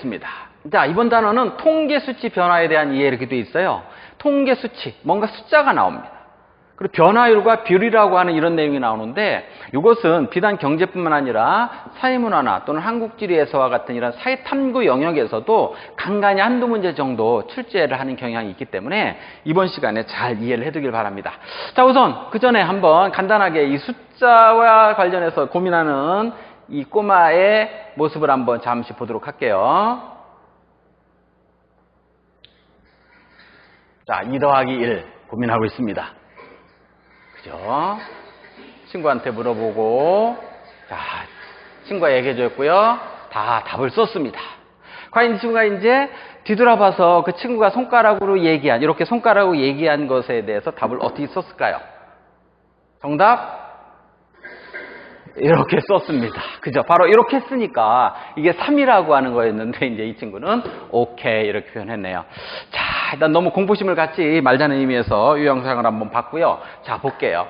있습니다. 자, 이번 단어는 통계 수치 변화에 대한 이해 이렇게 돼 있어요. 통계 수치, 뭔가 숫자가 나옵니다. 그리고 변화율과 비율이라고 하는 이런 내용이 나오는데 이것은 비단 경제뿐만 아니라 사회문화나 또는 한국지리에서와 같은 이런 사회탐구 영역에서도 간간히 한두 문제 정도 출제를 하는 경향이 있기 때문에 이번 시간에 잘 이해를 해두길 바랍니다. 자, 우선 그 전에 한번 간단하게 이 숫자와 관련해서 고민하는 이 꼬마의 모습을 한번 잠시 보도록 할게요. 자, 2 더하기 1 고민하고 있습니다. 그죠? 친구한테 물어보고, 자, 친구가 얘기해줬고요. 다 답을 썼습니다. 과연 이 친구가 이제 뒤돌아봐서 그 친구가 손가락으로 얘기한, 이렇게 손가락으로 얘기한 것에 대해서 답을 어떻게 썼을까요? 정답? 이렇게 썼습니다. 그죠? 바로 이렇게 쓰니까 이게 3이라고 하는 거였는데 이제 이 친구는 오케이 이렇게 표현했네요. 자, 일단 너무 공포심을 갖지 말자는 의미에서 이 영상을 한번 봤고요. 자, 볼게요.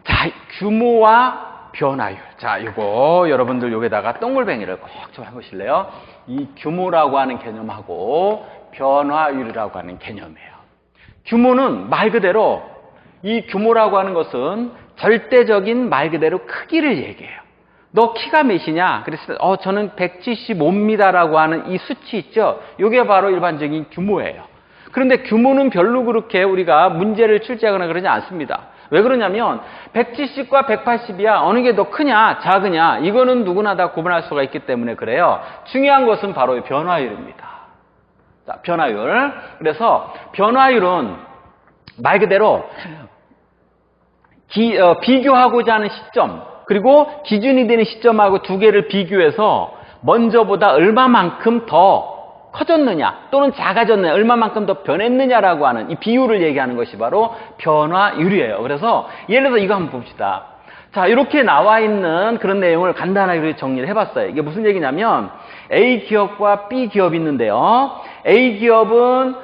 자, 규모와 변화율. 자, 이거 여러분들 여기다가 동글뱅이를 꼭 좀 해보실래요? 이 규모라고 하는 개념하고 변화율이라고 하는 개념이에요. 규모는 말 그대로 이 규모라고 하는 것은 절대적인 말 그대로 크기를 얘기해요. 너 키가 몇이냐? 그래서 저는 175입니다라고 하는 이 수치 있죠? 이게 바로 일반적인 규모예요. 그런데 규모는 별로 그렇게 우리가 문제를 출제하거나 그러지 않습니다. 왜 그러냐면 170과 180이야. 어느 게 더 크냐? 작으냐? 이거는 누구나 다 구분할 수가 있기 때문에 그래요. 중요한 것은 바로 변화율입니다. 자, 변화율. 그래서 변화율은 말 그대로 비교하고자 하는 시점, 그리고 기준이 되는 시점하고 두 개를 비교해서 먼저보다 얼마만큼 더 커졌느냐 또는 작아졌느냐, 얼마만큼 더 변했느냐라고 하는 이 비율을 얘기하는 것이 바로 변화율이에요. 그래서 예를 들어서 이거 한번 봅시다. 자, 이렇게 나와 있는 그런 내용을 간단하게 정리를 해봤어요. 이게 무슨 얘기냐면 A 기업과 B 기업이 있는데요. A 기업은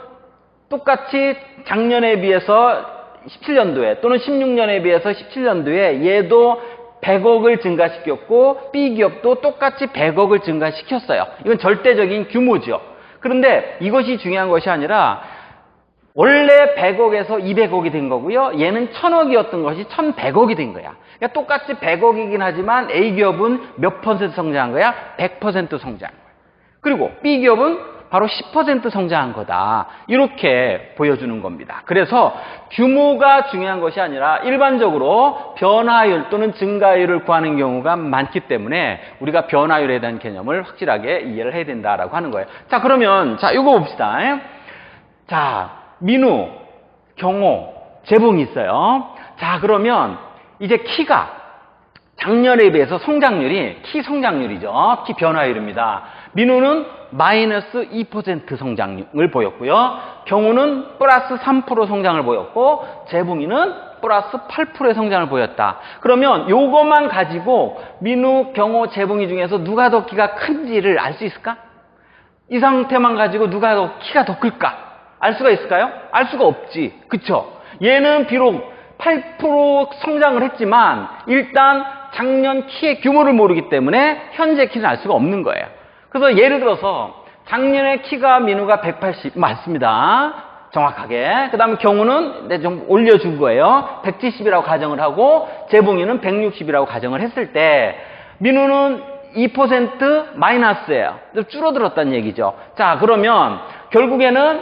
똑같이 작년에 비해서 17년도에 또는 16년에 비해서 17년도에 얘도 100억을 증가시켰고 B 기업도 똑같이 100억을 증가시켰어요. 이건 절대적인 규모죠. 그런데 이것이 중요한 것이 아니라 원래 100억에서 200억이 된 거고요. 얘는 1000억이었던 것이 1100억이 된 거야. 그러니까 똑같이 100억이긴 하지만 A 기업은 몇 퍼센트 성장한 거야? 100% 성장한 거야. 그리고 B 기업은 바로 10% 성장한 거다. 이렇게 보여주는 겁니다. 그래서 규모가 중요한 것이 아니라 일반적으로 변화율 또는 증가율을 구하는 경우가 많기 때문에 우리가 변화율에 대한 개념을 확실하게 이해를 해야 된다라고 하는 거예요. 자, 그러면 자, 이거 봅시다. 자, 민우, 경호, 재봉이 있어요. 자, 그러면 이제 키가 작년에 비해서 성장률이 키 성장률이죠. 키 변화율입니다. 민우는 마이너스 2% 성장을 보였고요. 경우는 플러스 3% 성장을 보였고 재봉이는 플러스 8%의 성장을 보였다. 그러면 요것만 가지고 민우, 경호, 재봉이 중에서 누가 더 키가 큰지를 알 수 있을까? 이 상태만 가지고 누가 더 키가 더 클까? 알 수가 있을까요? 알 수가 없지. 그쵸? 얘는 비록 8% 성장을 했지만 일단 작년 키의 규모를 모르기 때문에 현재 키는 알 수가 없는 거예요. 그래서 예를 들어서 작년에 키가 민우가 180 맞습니다. 정확하게. 그 다음에 경우는 좀 올려준 거예요. 170이라고 가정을 하고 재봉이는 160이라고 가정을 했을 때 민우는 2% 마이너스예요. 줄어들었다는 얘기죠. 자, 그러면 결국에는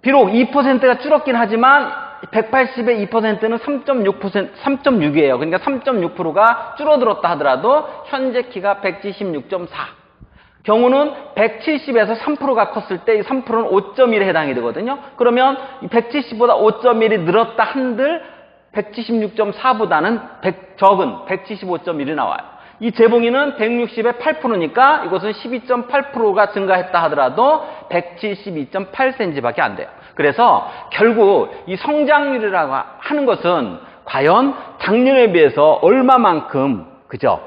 비록 2%가 줄었긴 하지만 180의 2%는 3.6이에요. 그러니까 3.6%가 줄어들었다 하더라도 현재 키가 176.4. 경우는 170에서 3%가 컸을 때 이 3%는 5.1에 해당이 되거든요. 그러면 170보다 5.1이 늘었다 한들 176.4보다는 적은 175.1이 나와요. 이 재봉이는 160에 8%니까 이것은 12.8%가 증가했다 하더라도 172.8cm밖에 안 돼요. 그래서 결국 이 성장률이라고 하는 것은 과연 작년에 비해서 얼마만큼 그죠?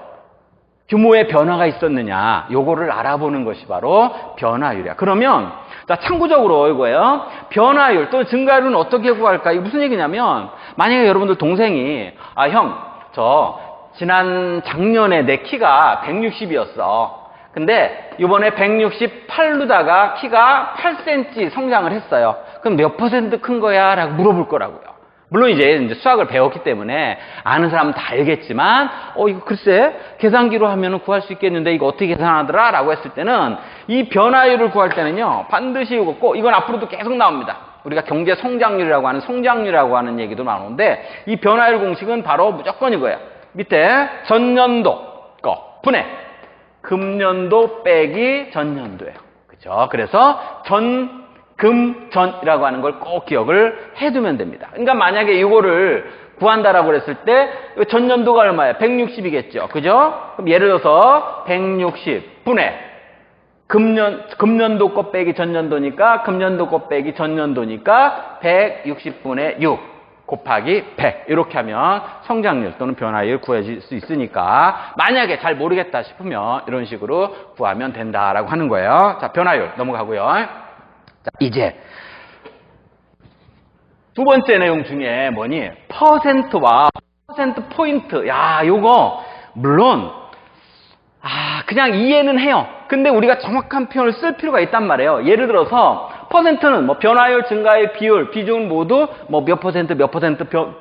규모의 변화가 있었느냐 요거를 알아보는 것이 바로 변화율이야. 그러면 자, 참고적으로 이거예요. 변화율 또는 증가율은 어떻게 구할까? 이게 무슨 얘기냐면 만약에 여러분들 동생이 형, 저 지난 작년에 내 키가 160이었어. 근데 이번에 168루다가 키가 8cm 성장을 했어요. 그럼 몇 퍼센트 큰 거야? 라고 물어볼 거라고요. 물론 이제 수학을 배웠기 때문에 아는 사람은 다 알겠지만 이거 글쎄 계산기로 하면 구할 수 있겠는데 이거 어떻게 계산하더라? 라고 했을 때는 이 변화율을 구할 때는요 반드시 이거 꼭 이건 앞으로도 계속 나옵니다. 우리가 경제 성장률이라고 하는 성장률이라고 하는 얘기도 나오는데 이 변화율 공식은 바로 무조건 이거예요. 밑에 전년도 거 분해 금년도 빼기 전년도예요. 그죠? 그래서 금전이라고 하는 걸 꼭 기억을 해두면 됩니다. 그러니까 만약에 이거를 구한다라고 그랬을 때 전년도가 얼마예요? 160이겠죠. 그죠? 그럼 예를 들어서 160 분의 금년도 거 빼기 전년도니까 금년도 거 빼기 전년도니까 160분의 6 곱하기 100 이렇게 하면 성장률 또는 변화율 구해질 수 있으니까 만약에 잘 모르겠다 싶으면 이런 식으로 구하면 된다라고 하는 거예요. 자, 변화율 넘어가고요. 자, 이제 두 번째 내용 중에 뭐니? 퍼센트와 퍼센트 포인트. 야, 요거 물론 그냥 이해는 해요. 근데 우리가 정확한 표현을 쓸 필요가 있단 말이에요. 예를 들어서 퍼센트는 뭐 변화율, 증가율, 비율, 비중은 모두 뭐 몇 퍼센트,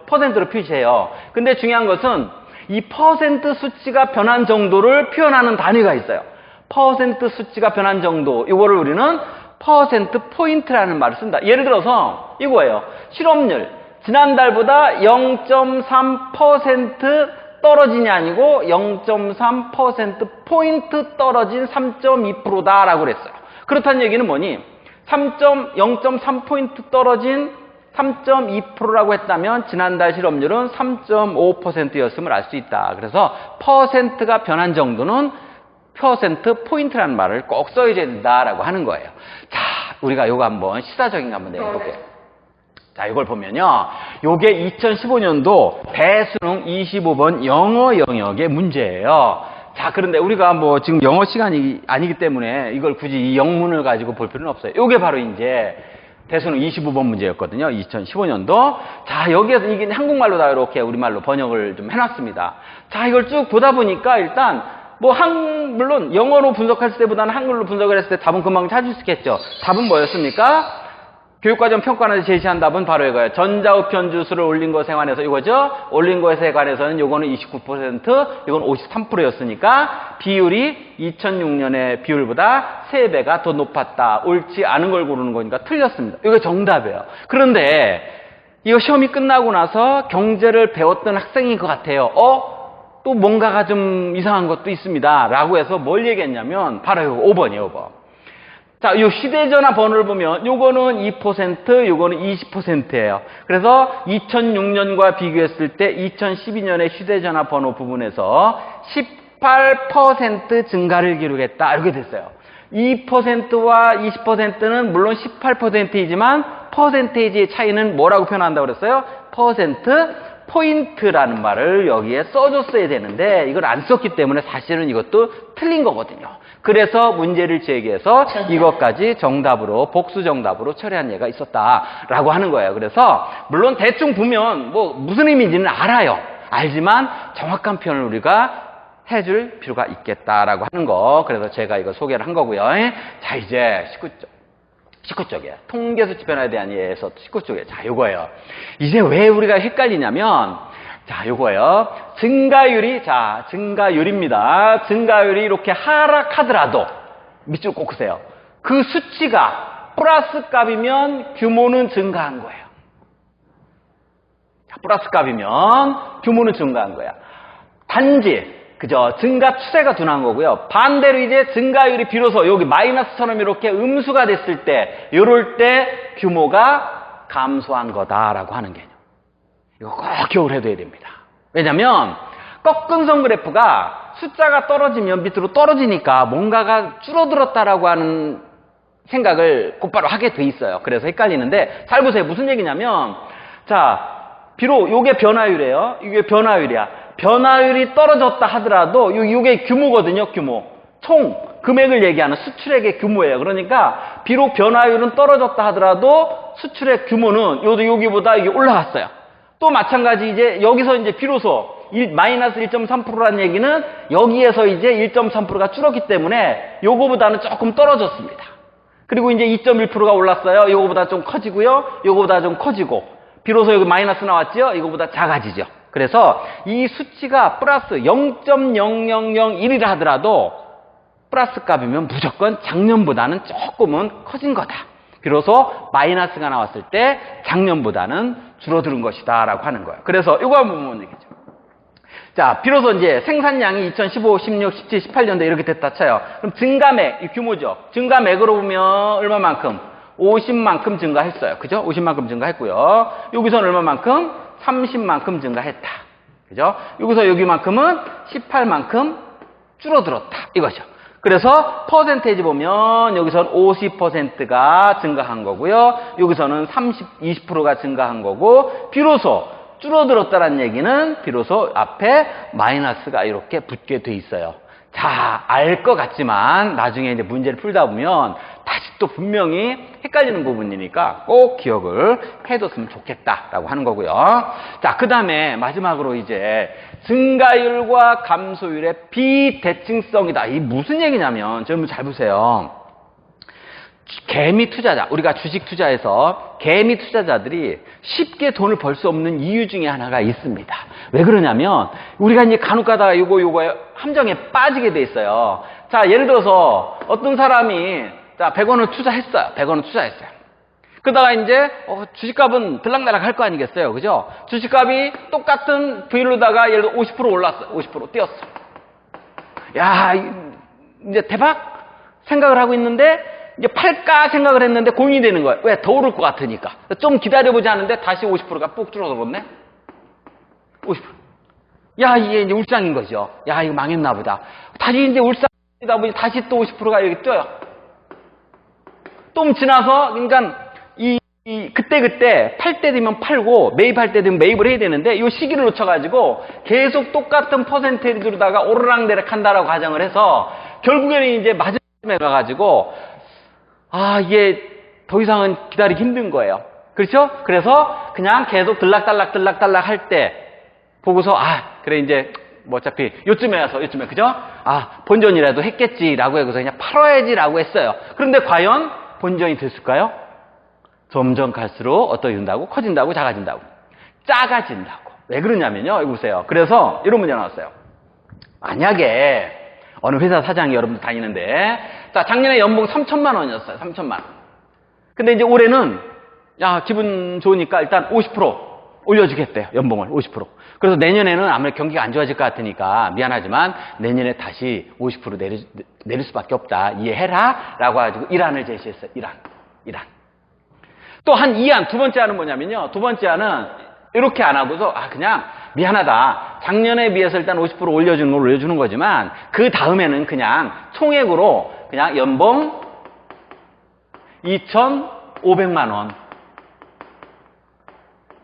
퍼센트로 표시해요. 근데 중요한 것은 이 퍼센트 수치가 변한 정도를 표현하는 단위가 있어요. 퍼센트 수치가 변한 정도. 이거를 우리는 퍼센트 포인트라는 말을 쓴다. 예를 들어서 이거예요. 실업률. 지난달보다 0.3% 떨어진이 아니고 0.3%포인트 떨어진 3.2%다라고 그랬어요. 그렇다는 얘기는 뭐니? 0.3포인트 떨어진 3.2%라고 했다면 지난달 실업률은 3.5%였음을 알 수 있다. 그래서 퍼센트가 변한 정도는 퍼센트 포인트라는 말을 꼭 써야 된다라고 하는 거예요. 자, 우리가 이거 한번 시사적인 거 한번 내볼게요. 자, 이걸 보면요. 요게 2015년도 대수능 25번 영어 영역의 문제예요. 자, 그런데 우리가 뭐 지금 영어 시간이 아니기 때문에 이걸 굳이 이 영문을 가지고 볼 필요는 없어요. 요게 바로 이제 대수능 25번 문제였거든요. 2015년도. 자, 여기에서 이게 한국말로 다 이렇게 우리말로 번역을 좀 해놨습니다. 자, 이걸 쭉 보다 보니까 일단 물론 영어로 분석할 때보다는 한글로 분석을 했을 때 답은 금방 찾을 수 있겠죠. 답은 뭐였습니까? 교육과정 평가원에서 제시한 답은 바로 이거예요. 전자우편 주수를 올린 것에 관해서 이거죠. 올린 것에 관해서는 이거는 29%, 이건 53%였으니까 비율이 2006년의 비율보다 3배가 더 높았다. 옳지 않은 걸 고르는 거니까 틀렸습니다. 이거 정답이에요. 그런데 이거 시험이 끝나고 나서 경제를 배웠던 학생인 것 같아요. 또 뭔가가 좀 이상한 것도 있습니다. 라고 해서 뭘 얘기했냐면 바로 이거 5번이에요. 5번. 자, 이 휴대전화 번호를 보면 요거는 2%, 요거는 20%예요. 그래서 2006년과 비교했을 때 2012년의 휴대전화 번호 부분에서 18% 증가를 기록했다. 이렇게 됐어요. 2%와 20%는 물론 18%이지만 퍼센테이지의 차이는 뭐라고 표현한다고 그랬어요? 퍼센트 포인트라는 말을 여기에 써줬어야 되는데 이걸 안 썼기 때문에 사실은 이것도 틀린 거거든요. 그래서 문제를 제기해서 이것까지 정답으로 복수 정답으로 처리한 예가 있었다라고 하는 거예요. 그래서 물론 대충 보면 뭐 무슨 의미인지는 알아요. 알지만 정확한 표현을 우리가 해줄 필요가 있겠다라고 하는 거. 그래서 제가 이거 소개를 한 거고요. 자, 이제 19쪽이에요. 통계수치 변화에 대한 예에서 19쪽이에요. 자, 요거예요. 이제 왜 우리가 헷갈리냐면, 자, 요거예요. 증가율입니다. 증가율이 이렇게 하락하더라도, 밑줄 꼭 그세요. 그 수치가 플러스 값이면 규모는 증가한 거예요. 자, 플러스 값이면 규모는 증가한 거야. 단지, 그죠? 증가 추세가 둔한 거고요. 반대로 이제 증가율이 비로소 여기 마이너스처럼 이렇게 음수가 됐을 때, 요럴 때 규모가 감소한 거다라고 하는 개념. 이거 꼭 기억을 해둬야 됩니다. 왜냐면, 꺾은 선 그래프가 숫자가 떨어지면 밑으로 떨어지니까 뭔가가 줄어들었다라고 하는 생각을 곧바로 하게 돼 있어요. 그래서 헷갈리는데, 잘 보세요. 무슨 얘기냐면, 자, 비록 요게 변화율이에요. 이게 변화율이야. 변화율이 떨어졌다 하더라도 이게 규모거든요. 규모. 총 금액을 얘기하는 수출액의 규모예요. 그러니까 비록 변화율은 떨어졌다 하더라도 수출액 규모는 여기보다 이게 올라갔어요. 또 마찬가지 이제 여기서 이제 비로소 마이너스 1.3%라는 얘기는 여기에서 이제 1.3%가 줄었기 때문에 요거보다는 조금 떨어졌습니다. 그리고 이제 2.1%가 올랐어요. 요거보다 좀 커지고요. 요거보다 좀 커지고. 비로소 여기 마이너스 나왔죠? 이거보다 작아지죠. 그래서 이 수치가 플러스 0.0001이라 하더라도 플러스 값이면 무조건 작년보다는 조금은 커진 거다. 비로소 마이너스가 나왔을 때 작년보다는 줄어드는 것이다 라고 하는 거예요. 그래서 이거 한번 보면 되겠죠. 자, 비로소 이제 생산량이 2015, 16, 17, 18년도에 이렇게 됐다 쳐요. 그럼 증가맥, 이 규모죠. 증가맥으로 보면 얼마만큼? 50만큼 증가했어요. 그죠? 50만큼 증가했고요. 여기서는 얼마만큼? 30만큼 증가했다. 그죠? 여기서 여기만큼은 18만큼 줄어들었다. 이거죠. 그래서 퍼센테이지 보면 여기서는 50%가 증가한 거고요. 여기서는 20%가 증가한 거고 비로소 줄어들었다는 얘기는 비로소 앞에 마이너스가 이렇게 붙게 돼 있어요. 자, 알 것 같지만 나중에 이제 문제를 풀다 보면 다시 또 분명히 헷갈리는 부분이니까 꼭 기억을 해뒀으면 좋겠다라고 하는 거고요. 자, 그 다음에 마지막으로 이제 증가율과 감소율의 비대칭성이다. 이 무슨 얘기냐면 여러분 잘 보세요. 개미 투자자, 우리가 주식 투자에서 개미 투자자들이 쉽게 돈을 벌 수 없는 이유 중에 하나가 있습니다. 왜 그러냐면 우리가 이제 간혹 가다가 요거 함정에 빠지게 돼 있어요. 자, 예를 들어서 어떤 사람이 자, 100원을 투자했어요. 100원을 투자했어요. 그러다가 이제 주식값은 들락날락 할 거 아니겠어요. 그죠? 주식값이 똑같은 비율로다가 예를 들어 50% 올랐어요. 50% 뛰었어. 야, 이제 대박 생각을 하고 있는데 이제 팔까 생각을 했는데 고민이 되는 거예요. 왜? 더 오를 것 같으니까. 좀 기다려보자 하는데 다시 50%가 ปุ๊ 줄어들었네? 50%. 야, 이게 이제 울상인 거죠. 야, 이거 망했나 보다. 다시 이제 울상이다 보니 다시 또 50%가 여기 떠요. 좀 지나서, 그러니까 그때 팔 때 되면 팔고 매입할 때 되면 매입을 해야 되는데 이 시기를 놓쳐가지고 계속 똑같은 퍼센테이지로다가 오르락내락 한다라고 가정을 해서 결국에는 이제 마지막에 가가지고 이게 더 이상은 기다리기 힘든 거예요. 그렇죠? 그래서 그냥 계속 들락달락 할 때 보고서 그래 이제 뭐 어차피 요쯤에 와서 그죠? 본전이라도 했겠지라고 해서 그냥 팔아야지라고 했어요. 그런데 과연 본전이 됐을까요? 점점 갈수록 어떻게 된다고? 커진다고? 작아진다고? 작아진다고. 왜 그러냐면요. 이거 보세요. 그래서 이런 문제 나왔어요. 만약에 어느 회사 사장이 여러분들 다니는데 자, 작년에 연봉 3천만 원이었어요. 3천만 원. 근데 이제 올해는 기분 좋으니까 일단 50% 올려주겠대요. 연봉을 50%. 그래서 내년에는 아무래도 경기가 안 좋아질 것 같으니까 미안하지만 내년에 다시 50% 내릴 수밖에 없다. 이해해라. 라고 해가지고 1안을 제시했어요. 1안. 또 한 2안, 두 번째 안은 뭐냐면요. 두 번째 안은 이렇게 안 하고서 그냥 미안하다. 작년에 비해서 일단 50% 올려주는 걸 올려주는 거지만 그 다음에는 그냥 총액으로 그냥 연봉 2,500만 원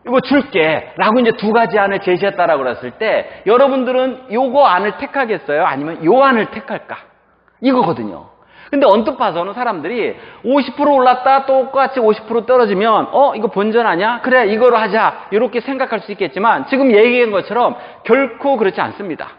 이거 줄게 라고 이제 두 가지 안을 제시했다라고 그랬을 때 여러분들은 요거 안을 택하겠어요? 아니면 요 안을 택할까? 이거거든요. 근데 언뜻 봐서는 사람들이 50% 올랐다 똑같이 50% 떨어지면 이거 본전 아니야? 그래 이거로 하자 이렇게 생각할 수 있겠지만 지금 얘기한 것처럼 결코 그렇지 않습니다.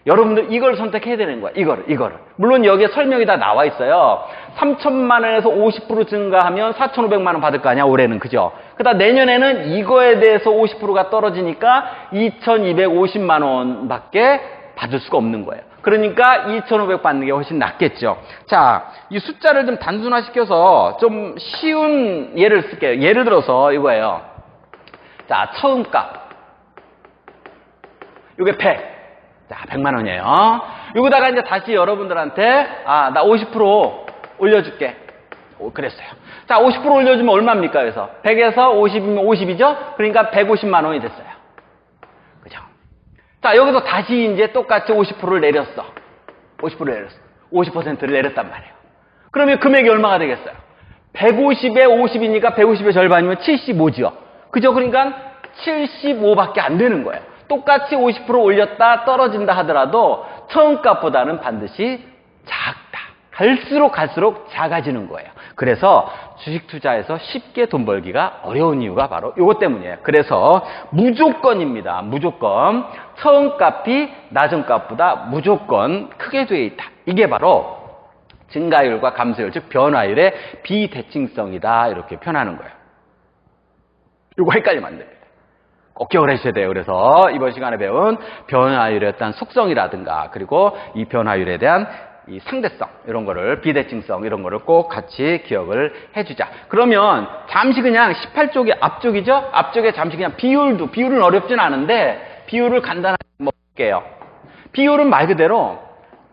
여러분들 이걸 선택해야 되는 거야. 이거를. 물론 여기에 설명이 다 나와 있어요. 3천만 원에서 50% 증가하면 4,500만 원 받을 거 아니야 올해는. 그죠? 그다음 내년에는 이거에 대해서 50%가 떨어지니까 2,250만 원밖에 받을 수가 없는 거예요. 그러니까 2,500 받는 게 훨씬 낫겠죠. 자, 이 숫자를 좀 단순화시켜서 좀 쉬운 예를 쓸게요. 예를 들어서 이거예요. 자, 처음 값. 이게 100. 자, 100만 원이에요. 여기다가 이제 다시 여러분들한테 나 50% 올려줄게. 그랬어요. 자, 50% 올려주면 얼마입니까? 그래서 100에서 50이면 50이죠? 그러니까 150만 원이 됐어요. 그죠? 자, 여기서 다시 이제 똑같이 50%를 내렸어. 50%를 내렸어. 50%를 내렸단 말이에요. 그러면 금액이 얼마가 되겠어요? 150에 50이니까 150의 절반이면 75죠. 그죠? 그러니까 75밖에 안 되는 거예요. 똑같이 50% 올렸다 떨어진다 하더라도 처음 값보다는 반드시 작다. 갈수록 작아지는 거예요. 그래서 주식 투자에서 쉽게 돈 벌기가 어려운 이유가 바로 이것 때문이에요. 그래서 무조건입니다. 무조건. 처음 값이 낮은 값보다 무조건 크게 되어 있다. 이게 바로 증가율과 감소율, 즉 변화율의 비대칭성이다. 이렇게 표현하는 거예요. 이거 헷갈리면 안 됩니다. 꼭 기억을 해주셔야 돼요. 그래서 이번 시간에 배운 변화율에 대한 속성이라든가 그리고 이 변화율에 대한 이 상대성 이런 거를 비대칭성 이런 거를 꼭 같이 기억을 해주자. 그러면 잠시 그냥 18쪽이 앞쪽이죠? 앞쪽에 잠시 그냥 비율은 어렵진 않은데 비율을 간단하게 볼게요. 비율은 말 그대로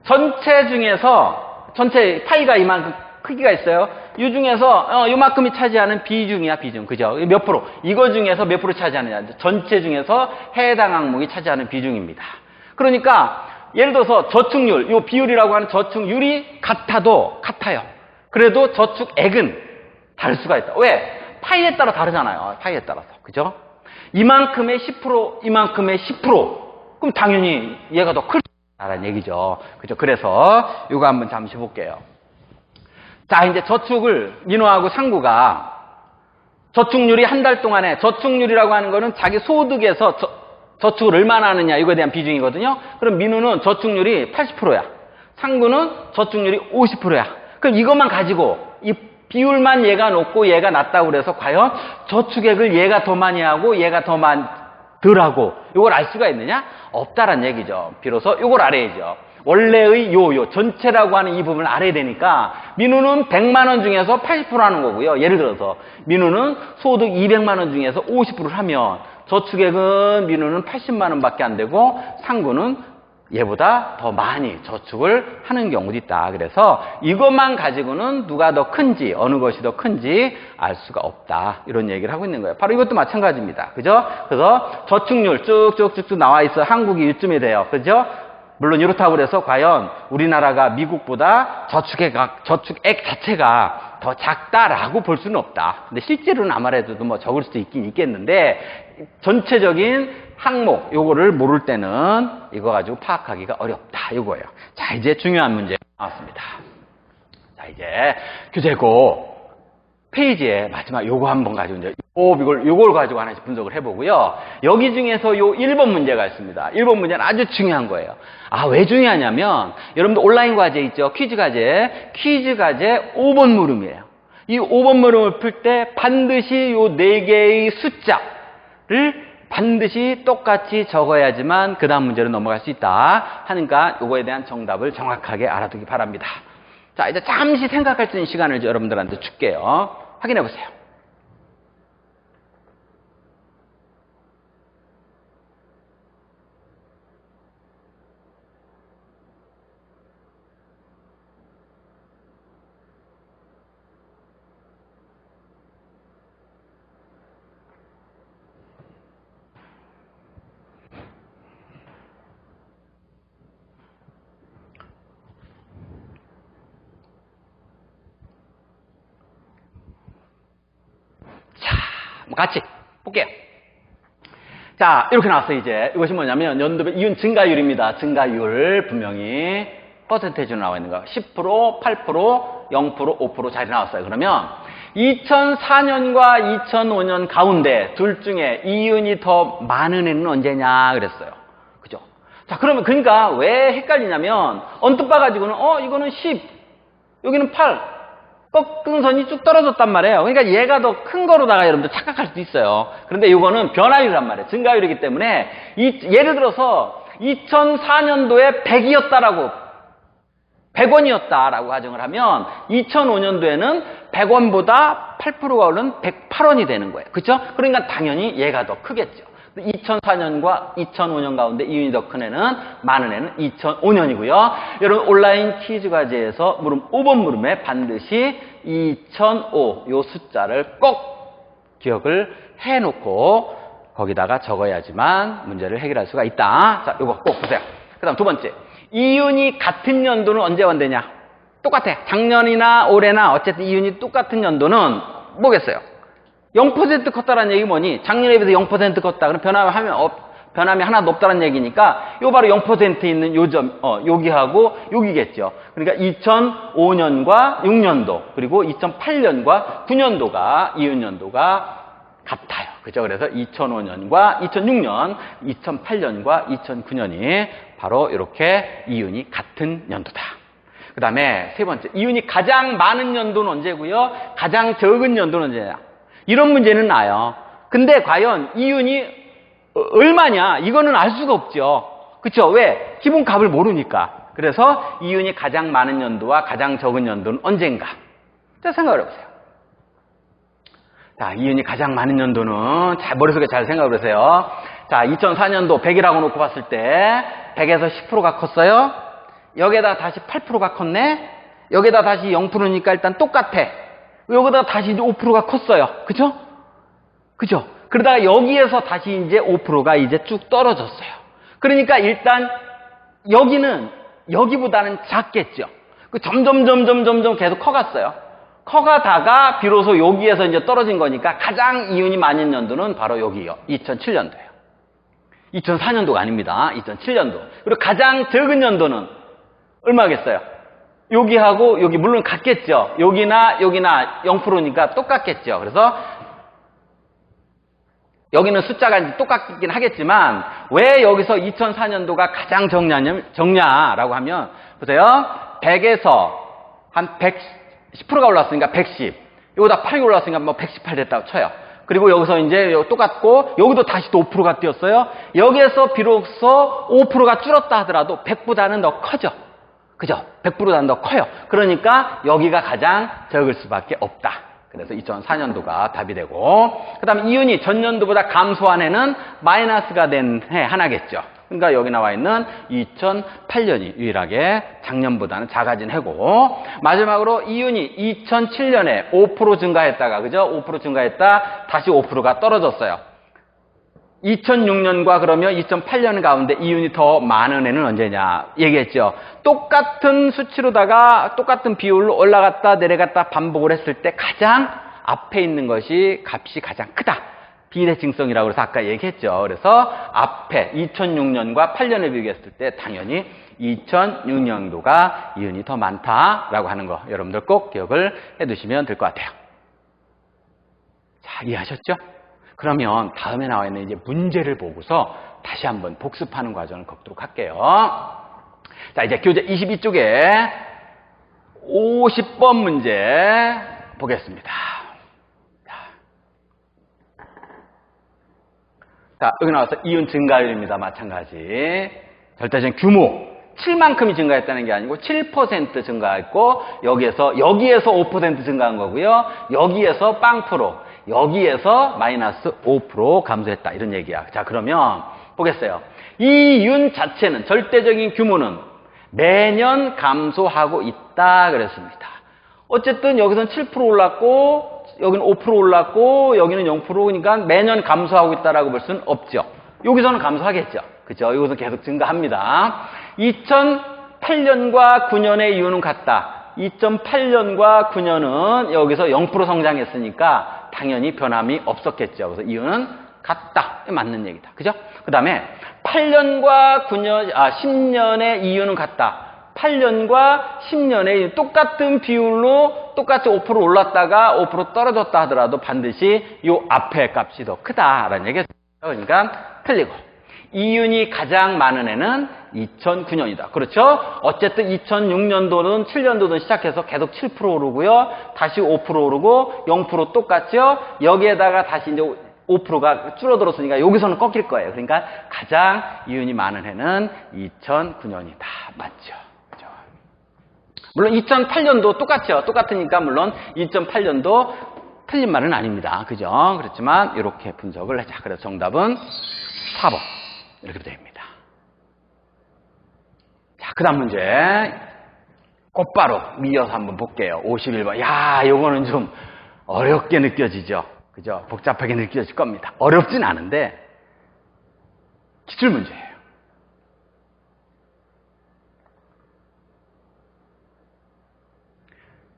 전체 중에서 전체 파이가 이만큼 크기가 있어요. 이 중에서 이만큼이 차지하는 비중이야, 비중. 그죠? 몇 프로? 이거 중에서 몇 프로 차지하느냐. 전체 중에서 해당 항목이 차지하는 비중입니다. 그러니까 예를 들어서 저축률, 이 비율이라고 하는 저축률이 같아요. 그래도 저축액은 다를 수가 있다. 왜? 파이에 따라 다르잖아요. 파이에 따라서. 그죠? 이만큼의 10%, 이만큼의 10%. 그럼 당연히 얘가 더 클 거라는 얘기죠. 그죠? 그래서 이거 한번 잠시 볼게요. 자, 이제 저축을 민호하고 상구가 저축률이 한 달 동안에 저축률이라고 하는 거는 자기 소득에서 저축을 얼마나 하느냐 이거에 대한 비중이거든요. 그럼 민호는 저축률이 80%야. 상구는 저축률이 50%야. 그럼 이것만 가지고 이 비율만 얘가 높고 얘가 낮다고 그래서 과연 저축액을 얘가 더 많이 하고 얘가 더 덜 하고 이걸 알 수가 있느냐? 없다란 얘기죠. 비로소 이걸 알아야죠. 원래의 전체라고 하는 이 부분을 알아야 되니까 민우는 100만 원 중에서 80% 하는 거고요. 예를 들어서 민우는 소득 200만 원 중에서 50%를 하면 저축액은 민우는 80만 원밖에 안 되고 상구는 얘보다 더 많이 저축을 하는 경우도 있다. 그래서 이것만 가지고는 누가 더 큰지 어느 것이 더 큰지 알 수가 없다. 이런 얘기를 하고 있는 거예요. 바로 이것도 마찬가지입니다. 그죠? 그래서 저축률 쭉쭉쭉쭉 나와 있어. 한국이 이쯤이 돼요. 그죠? 물론 이렇다고 그래서 과연 우리나라가 미국보다 저축액 자체가 더 작다라고 볼 수는 없다. 근데 실제로는 아무래도 뭐 적을 수도 있긴 있겠는데 전체적인 항목 요거를 모를 때는 이거 가지고 파악하기가 어렵다. 이거예요. 자, 이제 중요한 문제 나왔습니다. 자, 이제 교재고 페이지에 마지막 요거 한번 가지고 이제 요걸 가지고 하나씩 분석을 해보고요. 여기 중에서 요 1번 문제가 있습니다. 1번 문제는 아주 중요한 거예요. 아, 왜 중요하냐면 여러분들 온라인 과제 있죠? 퀴즈 과제 5번 물음이에요. 이 5번 물음을 풀 때 반드시 요 4개의 숫자를 반드시 똑같이 적어야지만 그 다음 문제로 넘어갈 수 있다 하니까 요거에 대한 정답을 정확하게 알아두기 바랍니다. 자, 이제 잠시 생각할 수 있는 시간을 여러분들한테 줄게요. 확인해 보세요. 같이 볼게요. 자, 이렇게 나왔어요. 이제 이것이 뭐냐면 연도별 이윤 증가율입니다. 증가율 분명히 퍼센테이지로 나와 있는 거 10%, 8%, 0%, 5% 자리 나왔어요. 그러면 2004년과 2005년 가운데 둘 중에 이윤이 더 많은 해는 언제냐 그랬어요. 그죠? 자, 그러면 그러니까 왜 헷갈리냐면 언뜻 봐가지고는 이거는 10, 여기는 8. 꺾은 선이 쭉 떨어졌단 말이에요. 그러니까 얘가 더 큰 거로다가 여러분들 착각할 수도 있어요. 그런데 이거는 변화율이란 말이에요. 증가율이기 때문에 예를 들어서 2004년도에 100이었다라고 100원이었다라고 가정을 하면 2005년도에는 100원보다 8%가 오른 108원이 되는 거예요. 그렇죠? 그러니까 당연히 얘가 더 크겠죠. 2004년과 2005년 가운데 이윤이 더 큰 해는 많은 해는 2005년이고요. 여러분 온라인 퀴즈 과제에서 물음 5번 물음에 반드시 2005 요 숫자를 꼭 기억을 해놓고 거기다가 적어야지만 문제를 해결할 수가 있다. 자, 요거 꼭 보세요. 그 다음 두 번째. 이윤이 같은 연도는 언제 완되냐? 똑같아. 작년이나 올해나 어쨌든 이윤이 똑같은 연도는 뭐겠어요? 0% 컸다라는 얘기 뭐니? 작년에 비해서 0% 컸다. 그럼 변함이 하나도 없다는 얘기니까 요 바로 0% 있는 요점 여기하고 여기겠죠. 그러니까 2005년과 6년도 그리고 2008년과 9년도가 이윤연도가 같아요. 그죠? 그래서 2005년과 2006년, 2008년과 2009년이 바로 이렇게 이윤이 같은 연도다. 그 다음에 세 번째, 이윤이 가장 많은 연도는 언제고요? 가장 적은 연도는 언제냐? 이런 문제는 나요. 근데 과연 이윤이 얼마냐? 이거는 알 수가 없죠. 그쵸? 왜? 기본값을 모르니까. 그래서 이윤이 가장 많은 연도와 가장 적은 연도는 언젠가? 자, 생각을 해보세요. 자, 이윤이 가장 많은 연도는 머릿속에 잘 생각을 해보세요. 자, 2004년도 100이라고 놓고 봤을 때 100에서 10%가 컸어요. 여기에다 다시 8%가 컸네. 여기에다 다시 0%니까 일단 똑같아. 여기다 다시 이제 5%가 컸어요. 그죠? 그죠? 그러다가 여기에서 다시 이제 5%가 이제 쭉 떨어졌어요. 그러니까 일단 여기는 여기보다는 작겠죠. 점점 계속 커갔어요. 커가다가 비로소 여기에서 이제 떨어진 거니까 가장 이윤이 많은 연도는 바로 여기요. 2007년도예요. 2004년도가 아닙니다. 2007년도. 그리고 가장 적은 연도는 얼마겠어요? 여기하고 여기 물론 같겠죠. 여기나 0%니까 똑같겠죠. 그래서 여기는 숫자가 똑같긴 하겠지만 왜 여기서 2004년도가 가장 적냐라고 하면 보세요. 100에서 한 10%가 올랐으니까 110. 여기다 8이 올랐으니까 뭐 118 됐다고 쳐요. 그리고 여기서 이제 똑같고 여기도 다시 또 5%가 뛰었어요. 여기에서 비로소 5%가 줄었다 하더라도 100보다는 더 커져. 그죠? 100%보다는 더 커요. 그러니까 여기가 가장 적을 수밖에 없다. 그래서 2004년도가 답이 되고 그 다음에 이윤이 전년도보다 감소한 해는 마이너스가 된 해 하나겠죠. 그러니까 여기 나와 있는 2008년이 유일하게 작년보다는 작아진 해고 마지막으로 이윤이 2007년에 5% 증가했다가 그죠? 5% 증가했다 다시 5%가 떨어졌어요. 2006년과 그러면 2008년 가운데 이윤이 더 많은 해는 언제냐 얘기했죠. 똑같은 수치로다가 똑같은 비율로 올라갔다 내려갔다 반복을 했을 때 가장 앞에 있는 것이 값이 가장 크다. 비대칭성이라고 해서 아까 얘기했죠. 그래서 앞에 2006년과 8년에 비교했을 때 당연히 2006년도가 이윤이 더 많다라고 하는 거 여러분들 꼭 기억을 해두시면 될 것 같아요. 자, 이해하셨죠? 그러면 다음에 나와 있는 이제 문제를 보고서 다시 한번 복습하는 과정을 걷도록 할게요. 자, 이제 교재 22쪽에 50번 문제 보겠습니다. 자, 여기 나와서 이윤 증가율입니다. 마찬가지. 절대적인 규모. 7만큼이 증가했다는 게 아니고 7% 증가했고 여기에서 5% 증가한 거고요. 여기에서 0%, 여기에서 마이너스 5% 감소했다. 이런 얘기야. 자, 그러면 보겠어요. 이 윤 자체는 절대적인 규모는 매년 감소하고 있다 그랬습니다. 어쨌든 여기서는 7% 올랐고 여기는 5% 올랐고 여기는 0%니까 매년 감소하고 있다라고 볼 수는 없죠. 여기서는 감소하겠죠. 그죠? 여기서 계속 증가합니다. 2008년과 9년의 이유는 같다. 2008년과 9년은 여기서 0% 성장했으니까 당연히 변함이 없었겠죠. 그래서 이유는 같다. 맞는 얘기다. 그죠? 그 다음에 8년과 10년의 이유는 같다. 8년과 10년의 똑같은 비율로 똑같이 5% 올랐다가 5% 떨어졌다 하더라도 반드시 이 앞에 값이 더 크다라는 얘기죠. 그러니까 틀리고. 이윤이 가장 많은 해는 2009년이다. 그렇죠? 어쨌든 2006년도는 7년도든 시작해서 계속 7% 오르고요. 다시 5% 오르고 0% 똑같죠? 여기에다가 다시 이제 5%가 줄어들었으니까 여기서는 꺾일 거예요. 그러니까 가장 이윤이 많은 해는 2009년이다. 맞죠? 물론 2008년도 똑같죠. 똑같으니까 물론 2008년도 틀린 말은 아닙니다. 그죠? 그렇지만 이렇게 분석을 하자. 그래서 정답은 4번. 이렇게 됩니다. 자, 그 다음 문제. 곧바로 이어서 한번 볼게요. 51번. 야, 요거는 좀 어렵게 느껴지죠. 그죠? 복잡하게 느껴질 겁니다. 어렵진 않은데 기출문제예요.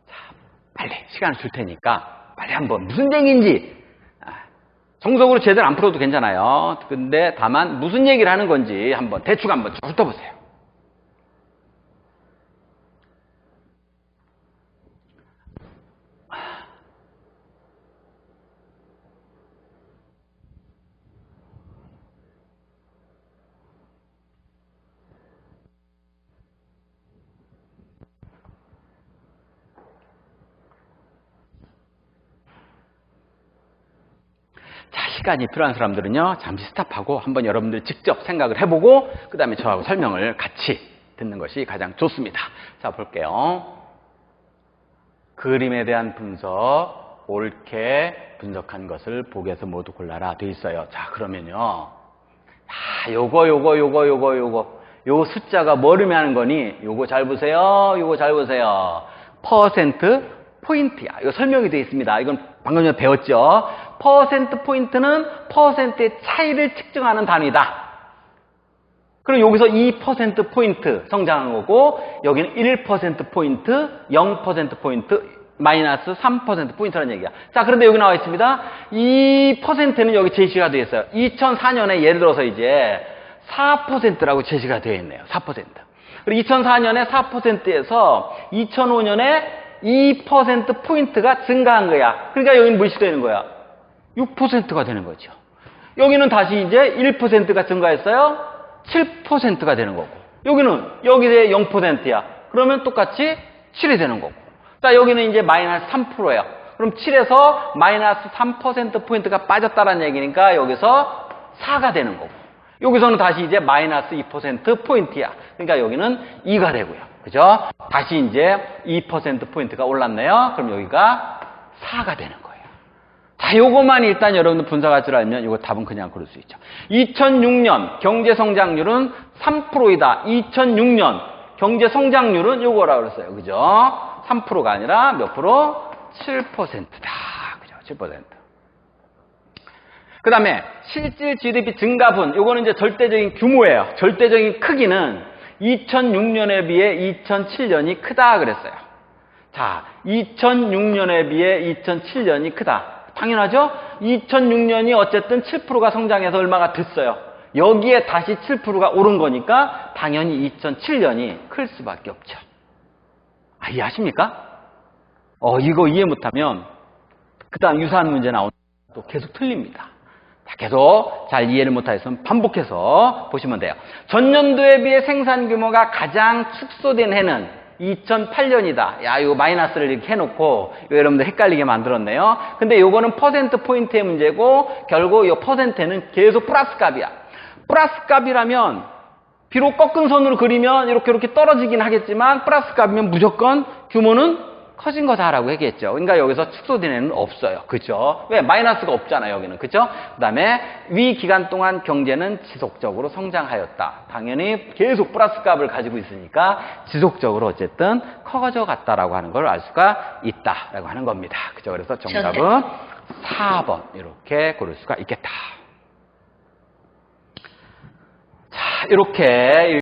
자, 빨리 시간을 줄 테니까 빨리 한번 무슨 얘기인지 정석으로 제대로 안 풀어도 괜찮아요. 근데 다만 무슨 얘기를 하는 건지 한번 대충 한번 쭉 훑어보세요. 자, 시간이 필요한 사람들은요, 잠시 스탑하고 한번 여러분들 직접 생각을 해보고 그 다음에 저하고 설명을 같이 듣는 것이 가장 좋습니다. 자, 볼게요. 그림에 대한 분석, 옳게 분석한 것을 보기에서 모두 골라라 돼 있어요. 자, 그러면요. 요거 숫자가 뭘 의미하는 거니? 요거 잘 보세요. 요거 잘 보세요. 퍼센트 포인트야. 이거 설명이 되어 있습니다. 이건 방금 전에 배웠죠. 퍼센트 포인트는 퍼센트의 차이를 측정하는 단위다. 그럼 여기서 2% 포인트 성장한 거고, 여기는 1% 포인트, 0% 포인트, 마이너스 3% 포인트라는 얘기야. 자, 그런데 여기 나와 있습니다. 이 퍼센트는 여기 제시가 되어 있어요. 2004년에 예를 들어서 이제 4%라고 제시가 되어 있네요. 4%. 그리고 2004년에 4%에서 2005년에 2% 포인트가 증가한 거야. 그러니까 여기는 무엇이 되는 거야? 6%가 되는 거죠. 여기는 다시 이제 1%가 증가했어요. 7%가 되는 거고. 여기에 0%야. 그러면 똑같이 7이 되는 거고. 자, 여기는 이제 마이너스 3%예요. 그럼 7에서 마이너스 3% 포인트가 빠졌다는 얘기니까 여기서 4가 되는 거고. 여기서는 다시 이제 마이너스 2% 포인트야. 그러니까 여기는 2가 되고요. 그죠? 다시 이제 2% 포인트가 올랐네요. 그럼 여기가 4가 되는 거예요. 자, 요것만 일단 여러분들 분석할 줄 알면 이거 답은 그냥 그럴 수 있죠. 2006년 경제 성장률은 3%이다. 2006년 경제 성장률은 요거라고 그랬어요. 그죠? 3%가 아니라 몇 프로? 7%다. 그죠? 7%. 그 다음에 실질 GDP 증가분, 요거는 이제 절대적인 규모예요. 절대적인 크기는 2006년에 비해 2007년이 크다 그랬어요. 자, 2006년에 비해 2007년이 크다. 당연하죠? 2006년이 어쨌든 7%가 성장해서 얼마가 됐어요. 여기에 다시 7%가 오른 거니까 당연히 2007년이 클 수밖에 없죠. 아, 이해하십니까? 이거 이해 못하면 그 다음 유사한 문제 나오면 또 계속 틀립니다. 자, 계속 잘 이해를 못하겠으면 반복해서 보시면 돼요. 전년도에 비해 생산 규모가 가장 축소된 해는 2008년이다. 야, 이거 마이너스를 이렇게 해놓고 여러분들 헷갈리게 만들었네요. 근데 요거는 퍼센트 포인트의 문제고 결국 이 퍼센트는 계속 플러스 값이야. 플러스 값이라면 비록 꺾은 선으로 그리면 이렇게 떨어지긴 하겠지만 플러스 값이면 무조건 규모는 커진 거다라고 얘기했죠. 그러니까 여기서 축소된 애는 없어요. 그죠? 왜? 마이너스가 없잖아요, 여기는. 그죠? 그 다음에 위 기간 동안 경제는 지속적으로 성장하였다. 당연히 계속 플러스 값을 가지고 있으니까 지속적으로 어쨌든 커져 갔다라고 하는 걸 알 수가 있다라고 하는 겁니다. 그죠? 그래서 정답은 4번 이렇게 고를 수가 있겠다. 자, 이렇게